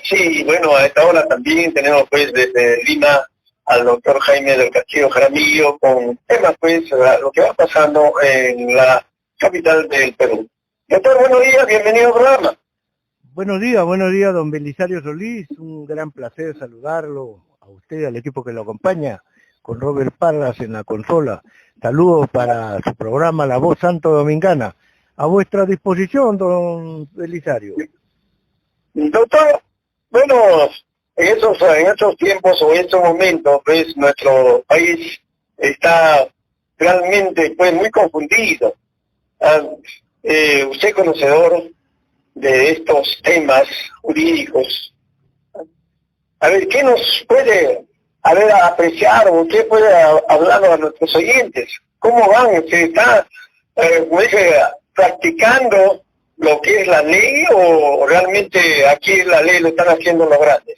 Sí, bueno, a esta hora también tenemos pues desde Lima al doctor Jaime del Castillo Jaramillo con temas pues lo que va pasando en la capital del Perú. Doctor, buenos días, bienvenido al programa. Buenos días, don Belisario Solís, un gran placer saludarlo, a usted, al equipo que lo acompaña, con Robert Parras en la consola. Saludos para su programa La Voz Santo Dominicana. A vuestra disposición, don Belisario. Doctor, bueno, en estos tiempos o en estos momentos, pues nuestro país está realmente pues muy confundido. Usted conocedor de estos temas jurídicos, a ver, ¿qué nos puede apreciar o qué puede hablar a nuestros oyentes? ¿Cómo van? ¿Se está practicando lo que es la ley o realmente aquí la ley lo están haciendo los grandes?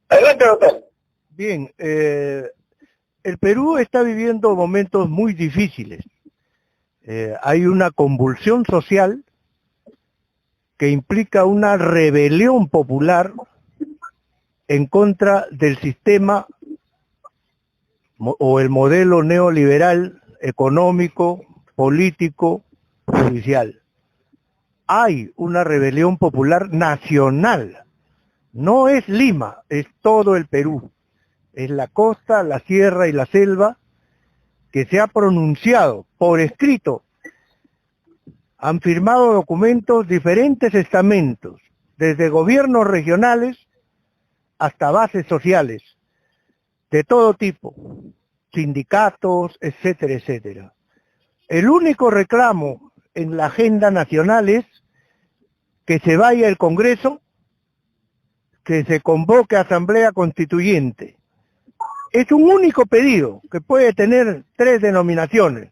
Adelante, doctor. Bien, el Perú está viviendo momentos muy difíciles. Hay una convulsión social que implica una rebelión popular en contra del sistema o el modelo neoliberal económico, político, judicial. Hay una rebelión popular nacional. No es Lima, es todo el Perú. Es la costa, la sierra y la selva que se ha pronunciado por escrito. Han firmado documentos diferentes estamentos, desde gobiernos regionales hasta bases sociales, de todo tipo, sindicatos, etcétera, etcétera. El único reclamo en la agenda nacional es que se vaya el Congreso, que se convoque asamblea constituyente. Es un único pedido que puede tener 3 denominaciones: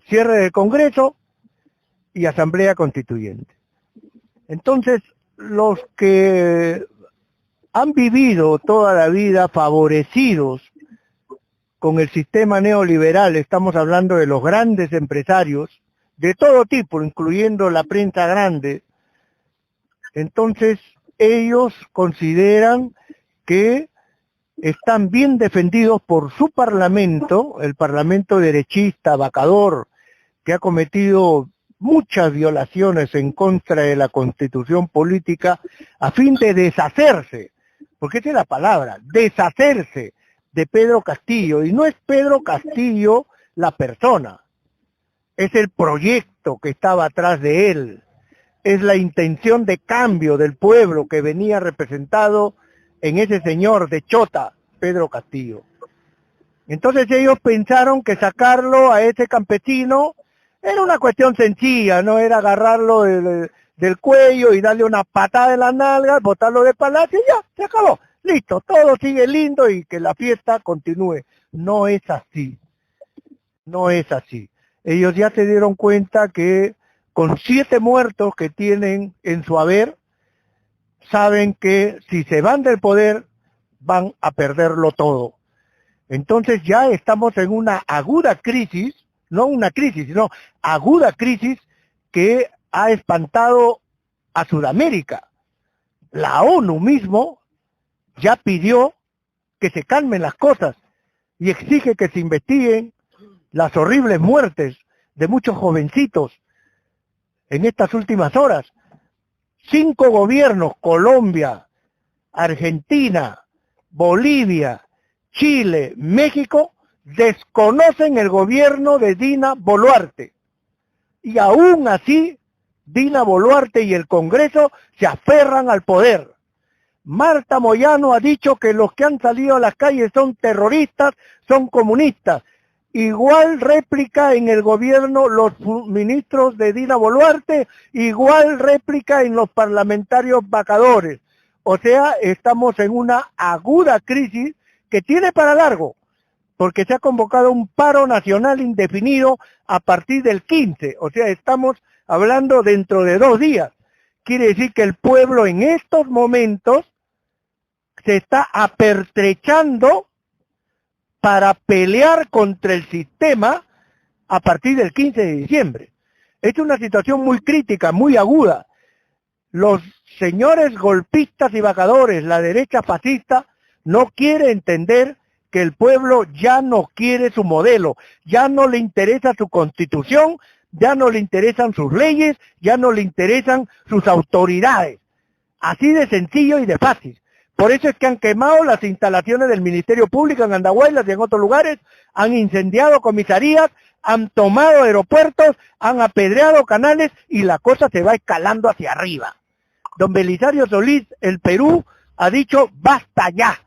cierre del Congreso y asamblea constituyente. Entonces, los que han vivido toda la vida favorecidos con el sistema neoliberal, estamos hablando de los grandes empresarios, de todo tipo, incluyendo la prensa grande, entonces ellos consideran que están bien defendidos por su parlamento, el parlamento derechista, vacador, que ha cometido muchas violaciones en contra de la Constitución política a fin de deshacerse, porque esa es la palabra, deshacerse de Pedro Castillo. Y no es Pedro Castillo la persona, es el proyecto que estaba atrás de él, es la intención de cambio del pueblo que venía representado en ese señor de Chota, Pedro Castillo. Entonces ellos pensaron que sacarlo a ese campesino era una cuestión sencilla, no era agarrarlo del cuello y darle una patada en la nalga, botarlo de palacio y ya, se acabó. Listo, todo sigue lindo y que la fiesta continúe. No es así. No es así. Ellos ya se dieron cuenta que con 7 muertos que tienen en su haber, saben que si se van del poder, van a perderlo todo. Entonces ya estamos en una aguda crisis, no una crisis, sino aguda crisis que ha espantado a Sudamérica. La ONU mismo ya pidió que se calmen las cosas y exige que se investiguen las horribles muertes de muchos jovencitos en estas últimas horas. 5 gobiernos, Colombia, Argentina, Bolivia, Chile, México, desconocen el gobierno de Dina Boluarte. Y aún así, Dina Boluarte y el Congreso se aferran al poder. Marta Moyano ha dicho que los que han salido a las calles son terroristas, son comunistas. Igual réplica en el gobierno los ministros de Dina Boluarte, igual réplica en los parlamentarios vacadores. O sea, estamos en una aguda crisis que tiene para largo, porque se ha convocado un paro nacional indefinido a partir del 15, o sea, estamos hablando dentro de 2 días. Quiere decir que el pueblo en estos momentos se está apertrechando para pelear contra el sistema a partir del 15 de diciembre. Es una situación muy crítica, muy aguda. Los señores golpistas y vacadores, la derecha fascista, no quiere entender que el pueblo ya no quiere su modelo, ya no le interesa su constitución, ya no le interesan sus leyes, ya no le interesan sus autoridades. Así de sencillo y de fácil. Por eso es que han quemado las instalaciones del Ministerio Público en Andahuaylas y en otros lugares, han incendiado comisarías, han tomado aeropuertos, han apedreado canales y la cosa se va escalando hacia arriba. Don Belisario Solís, el Perú, ha dicho basta ya.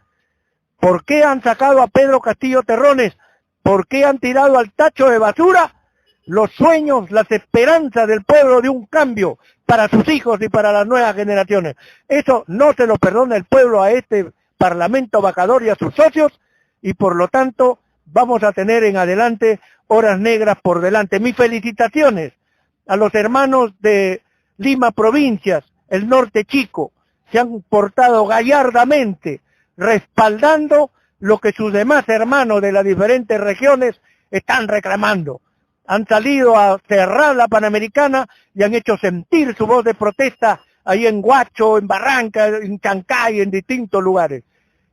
¿Por qué han sacado a Pedro Castillo Terrones? ¿Por qué han tirado al tacho de basura los sueños, las esperanzas del pueblo de un cambio para sus hijos y para las nuevas generaciones? Eso no se lo perdona el pueblo a este Parlamento vacador y a sus socios, y por lo tanto vamos a tener en adelante horas negras por delante. Mis felicitaciones a los hermanos de Lima Provincias, el Norte Chico, se han portado gallardamente, respaldando lo que sus demás hermanos de las diferentes regiones están reclamando. Han salido a cerrar la Panamericana y han hecho sentir su voz de protesta ahí en Huacho, en Barranca, en Chancay, en distintos lugares.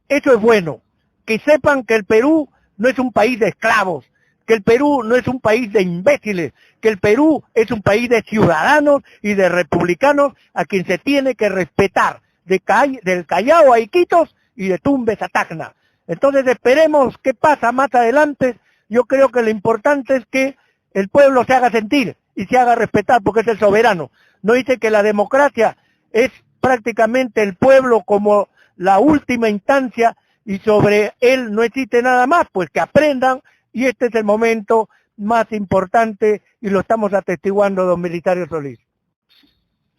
Eso es bueno, que sepan que el Perú no es un país de esclavos, que el Perú no es un país de imbéciles, que el Perú es un país de ciudadanos y de republicanos a quien se tiene que respetar, del Callao a Iquitos y de Tumbes a Tacna. Entonces esperemos qué pasa más adelante. Yo creo que lo importante es que el pueblo se haga sentir y se haga respetar porque es el soberano. No dice que la democracia es prácticamente el pueblo como la última instancia y sobre él no existe nada más, pues que aprendan, y este es el momento más importante y lo estamos atestiguando, don Belisario Solís.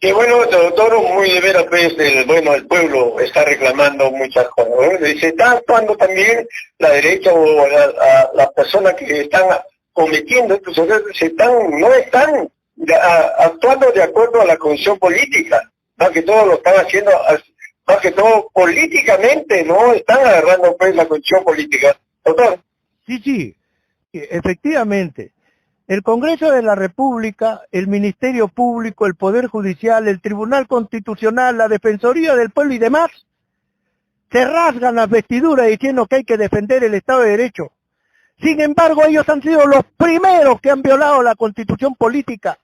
Que bueno, doctor, muy de veras, pues, el pueblo está reclamando muchas cosas, ¿no? Se está actuando también la derecha o las personas que están cometiendo estos errores, no están actuando de acuerdo a la condición política, más que todo lo están haciendo, más que todo políticamente, no están agarrando pues la condición política, doctor. Sí, efectivamente. El Congreso de la República, el Ministerio Público, el Poder Judicial, el Tribunal Constitucional, la Defensoría del Pueblo y demás, se rasgan las vestiduras diciendo que hay que defender el Estado de Derecho. Sin embargo, ellos han sido los primeros que han violado la Constitución política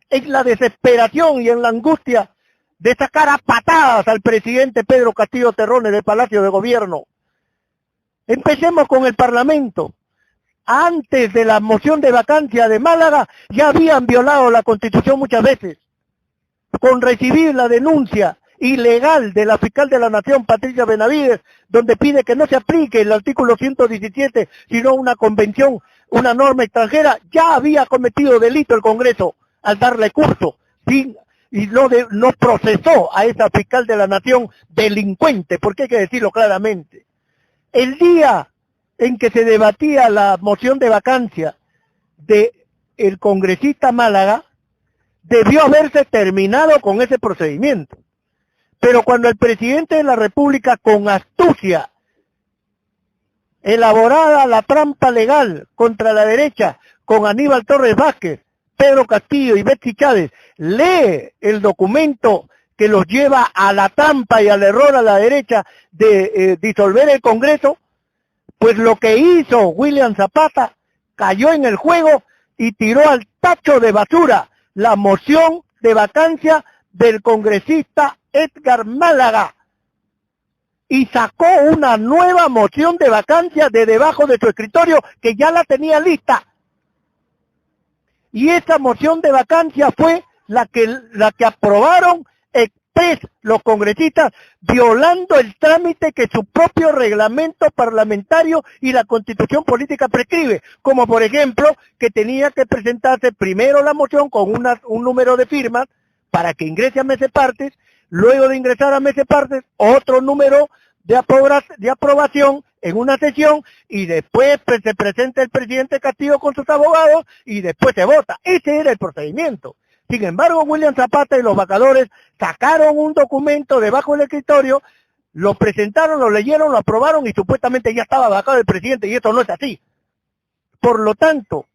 en la desesperación y en la angustia de sacar a patadas al presidente Pedro Castillo Terrones del Palacio de Gobierno. Empecemos con el Parlamento. Antes de la moción de vacancia de Málaga, ya habían violado la Constitución muchas veces, con recibir la denuncia ilegal de la fiscal de la Nación, Patricia Benavides, donde pide que no se aplique el artículo 117, sino una convención, una norma extranjera. Ya había cometido delito el Congreso al darle curso, y no procesó a esa fiscal de la Nación delincuente, porque hay que decirlo claramente. El día en que se debatía la moción de vacancia de el congresista Málaga, debió haberse terminado con ese procedimiento. Pero cuando el presidente de la República, con astucia, elaborada la trampa legal contra la derecha, con Aníbal Torres Vázquez, Pedro Castillo y Betsy Chávez, lee el documento que los lleva a la trampa y al error a la derecha de disolver el Congreso, pues lo que hizo William Zapata cayó en el juego y tiró al tacho de basura la moción de vacancia del congresista Edgar Málaga y sacó una nueva moción de vacancia de debajo de su escritorio que ya la tenía lista. Y esa moción de vacancia fue la que aprobaron los congresistas, violando el trámite que su propio reglamento parlamentario y la Constitución política prescribe, como por ejemplo que tenía que presentarse primero la moción con un número de firmas para que ingrese a Mese Partes, luego de ingresar a Mese Partes otro número de aprobación en una sesión y después se presenta el presidente Castillo con sus abogados y después se vota. Ese era el procedimiento. Sin embargo, William Zapata y los vacadores sacaron un documento debajo del escritorio, lo presentaron, lo leyeron, lo aprobaron y supuestamente ya estaba vacado el presidente, y eso no es así. Por lo tanto,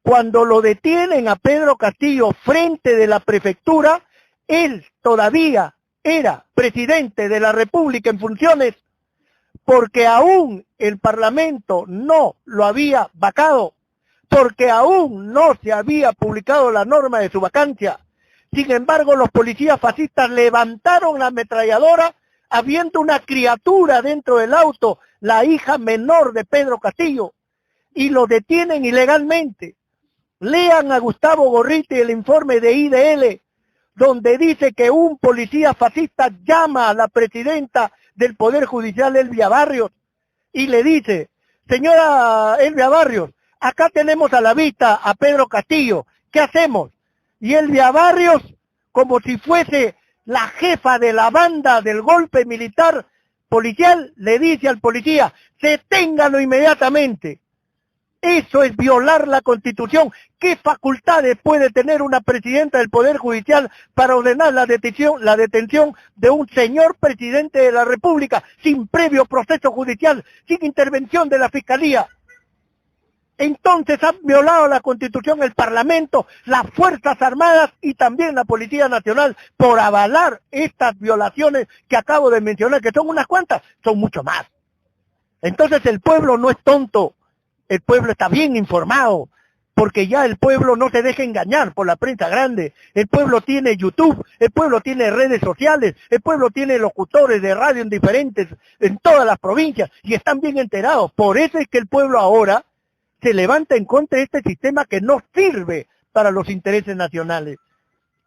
cuando lo detienen a Pedro Castillo frente de la prefectura, él todavía era presidente de la República en funciones porque aún el Parlamento no lo había vacado, porque aún no se había publicado la norma de su vacancia. Sin embargo, los policías fascistas levantaron la ametralladora habiendo una criatura dentro del auto, la hija menor de Pedro Castillo, y lo detienen ilegalmente. Lean a Gustavo Gorriti el informe de IDL, donde dice que un policía fascista llama a la presidenta del Poder Judicial, Elvia Barrios, y le dice: señora Elvia Barrios, acá tenemos a la vista a Pedro Castillo, ¿qué hacemos? Y Elvia Barrios, como si fuese la jefa de la banda del golpe militar policial, le dice al policía: deténgalo inmediatamente. Eso es violar la Constitución. ¿Qué facultades puede tener una presidenta del Poder Judicial para ordenar la detención de un señor presidente de la República sin previo proceso judicial, sin intervención de la Fiscalía? Entonces han violado la Constitución el Parlamento, las Fuerzas Armadas y también la Policía Nacional por avalar estas violaciones que acabo de mencionar, que son unas cuantas, son mucho más. Entonces el pueblo no es tonto. El pueblo está bien informado, porque ya el pueblo no se deja engañar por la prensa grande. El pueblo tiene YouTube, el pueblo tiene redes sociales, el pueblo tiene locutores de radio en todas las provincias, y están bien enterados. Por eso es que el pueblo ahora se levanta en contra de este sistema que no sirve para los intereses nacionales.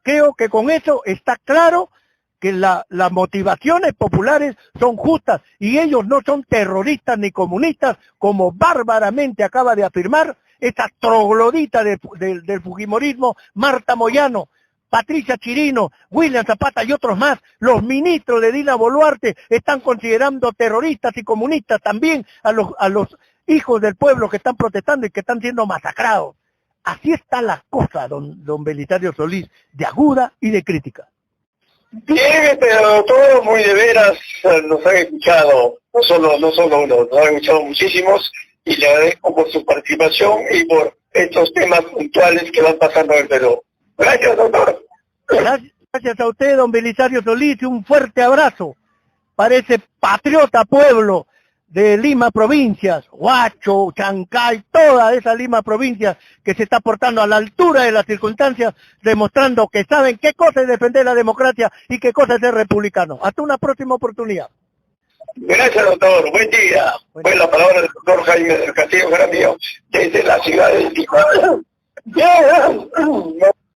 Creo que con eso está claro que las motivaciones populares son justas y ellos no son terroristas ni comunistas, como bárbaramente acaba de afirmar esta troglodita del fujimorismo, Marta Moyano, Patricia Chirino, William Zapata y otros más. Los ministros de Dina Boluarte están considerando terroristas y comunistas también a los hijos del pueblo que están protestando y que están siendo masacrados. Así está la cosa, don Belisario Solís, de aguda y de crítica. Bien, pero todos muy de veras nos han escuchado, no solo uno, nos han escuchado muchísimos, y le agradezco por su participación y por estos temas puntuales que van pasando en el Perú. Gracias, doctor. Gracias a usted, don Belisario Solís, y un fuerte abrazo para ese patriota pueblo de Lima Provincias, Huacho, Chancay, toda esa Lima Provincias que se está portando a la altura de las circunstancias, demostrando que saben qué cosa es defender la democracia y qué cosa es ser republicano. Hasta una próxima oportunidad. Gracias, doctor. Buen día. Fue la palabra del doctor Jaime del Castillo Jaramillo desde la ciudad de Lima.